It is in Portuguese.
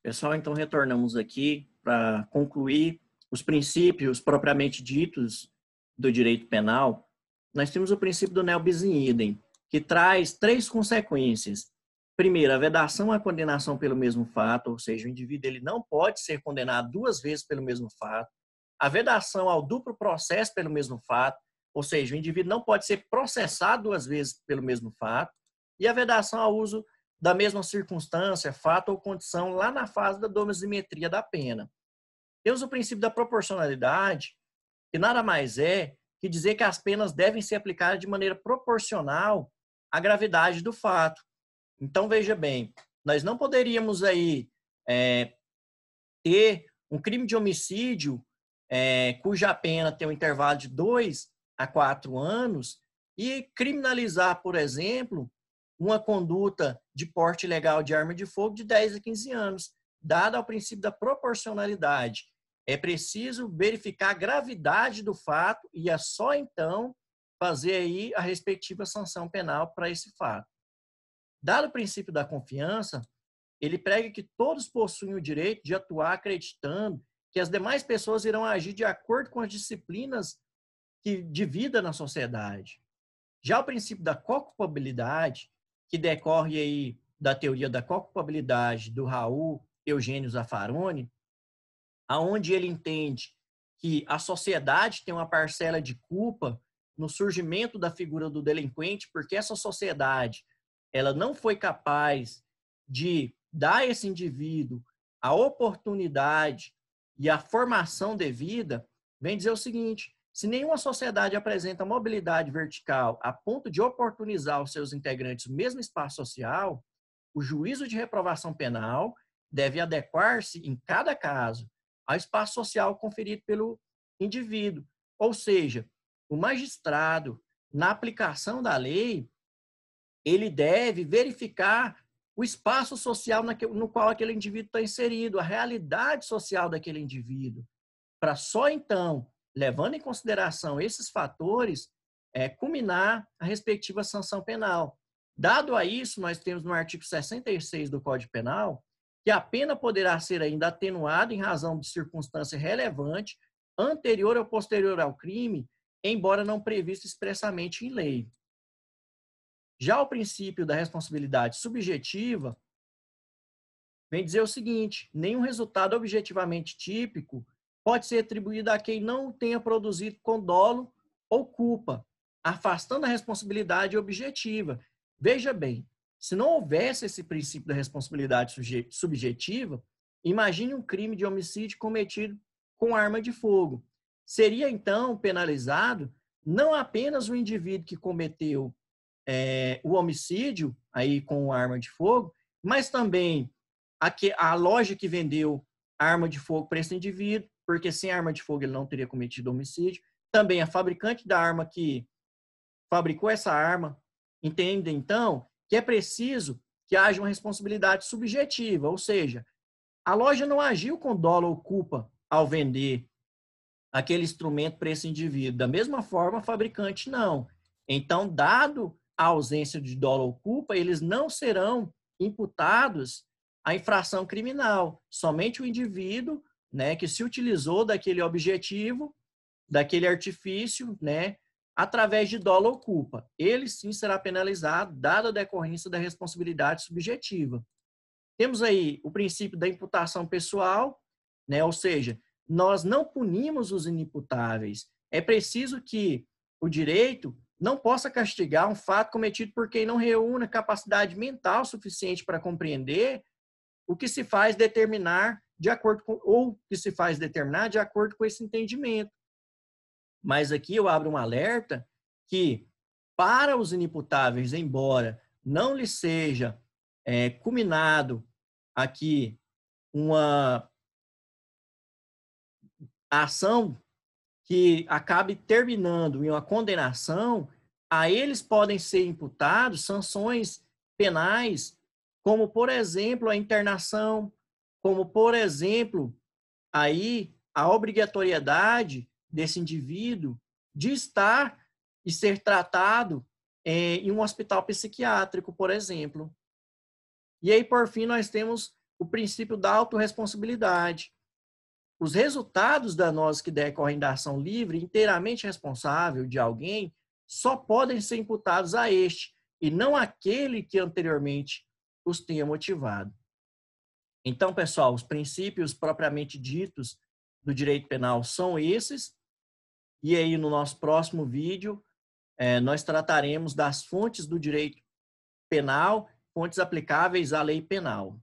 Pessoal, então retornamos aqui para concluir os princípios propriamente ditos do direito penal. Nós temos o princípio do neo bis in idem, que traz três consequências. Primeiro, a vedação à condenação pelo mesmo fato, ou seja, o indivíduo ele não pode ser condenado duas vezes pelo mesmo fato. A vedação ao duplo processo pelo mesmo fato, ou seja, o indivíduo não pode ser processado duas vezes pelo mesmo fato. E a vedação ao uso da mesma circunstância, fato ou condição lá na fase da dosimetria da pena. Temos o princípio da proporcionalidade, que nada mais é que dizer que as penas devem ser aplicadas de maneira proporcional à gravidade do fato. Então, veja bem, nós não poderíamos aí ter um crime de homicídio cuja pena tem um intervalo de 2 a 4 anos e criminalizar, por exemplo, uma conduta de porte ilegal de arma de fogo de 10 a 15 anos, dada ao princípio da proporcionalidade. É preciso verificar a gravidade do fato e é só então fazer aí a respectiva sanção penal para esse fato. Dado o princípio da confiança, ele prega que todos possuem o direito de atuar acreditando que as demais pessoas irão agir de acordo com as disciplinas de vida na sociedade. Já o princípio da coculpabilidade, que decorre aí da teoria da coculpabilidade do Raul Eugênio Zaffaroni, aonde ele entende que a sociedade tem uma parcela de culpa no surgimento da figura do delinquente, porque essa sociedade ela não foi capaz de dar a esse indivíduo a oportunidade e a formação devida, vem dizer o seguinte: se nenhuma sociedade apresenta mobilidade vertical a ponto de oportunizar os seus integrantes no mesmo espaço social, o juízo de reprovação penal deve adequar-se, em cada caso, ao espaço social conferido pelo indivíduo. Ou seja, o magistrado, na aplicação da lei, ele deve verificar o espaço social no qual aquele indivíduo está inserido, a realidade social daquele indivíduo, para só então, levando em consideração esses fatores, culminar a respectiva sanção penal. Dado a isso, nós temos no artigo 66 do Código Penal que a pena poderá ser ainda atenuada em razão de circunstância relevante, anterior ou posterior ao crime, embora não previsto expressamente em lei. Já o princípio da responsabilidade subjetiva vem dizer o seguinte: nenhum resultado objetivamente típico pode ser atribuído a quem não tenha produzido com dolo ou culpa, afastando a responsabilidade objetiva. Veja bem, se não houvesse esse princípio da responsabilidade subjetiva, imagine um crime de homicídio cometido com arma de fogo. Seria, então, penalizado não apenas o indivíduo que cometeu o homicídio aí com arma de fogo, mas também a loja que vendeu arma de fogo para esse indivíduo, porque sem arma de fogo ele não teria cometido homicídio. Também a fabricante da arma que fabricou essa arma. Entende, então, que é preciso que haja uma responsabilidade subjetiva, ou seja, a loja não agiu com dolo ou culpa ao vender aquele instrumento para esse indivíduo. Da mesma forma, a fabricante não. Então, dado a ausência de dolo ou culpa, eles não serão imputados à infração criminal. Somente o indivíduo, né, que se utilizou daquele objetivo, daquele artifício, né, através de dolo ou culpa. Ele sim será penalizado, dada a decorrência da responsabilidade subjetiva. Temos aí o princípio da imputação pessoal, né, ou seja, nós não punimos os inimputáveis. É preciso que o direito não possa castigar um fato cometido por quem não reúne capacidade mental suficiente para compreender o que se faz determinar de acordo com, ou que se faz determinar de acordo com esse entendimento. Mas aqui eu abro um alerta que, para os inimputáveis, embora não lhe seja culminado aqui uma ação que acabe terminando em uma condenação, a eles podem ser imputados sanções penais, como, por exemplo, a internação, como, por exemplo, aí a obrigatoriedade desse indivíduo de estar e ser tratado em um hospital psiquiátrico, por exemplo. E aí, por fim, nós temos o princípio da autorresponsabilidade. Os resultados danosos que decorrem da ação livre inteiramente responsável de alguém só podem ser imputados a este, e não àquele que anteriormente os tenha motivado. Então, pessoal, os princípios propriamente ditos do direito penal são esses, e aí no nosso próximo vídeo nós trataremos das fontes do direito penal, fontes aplicáveis à lei penal.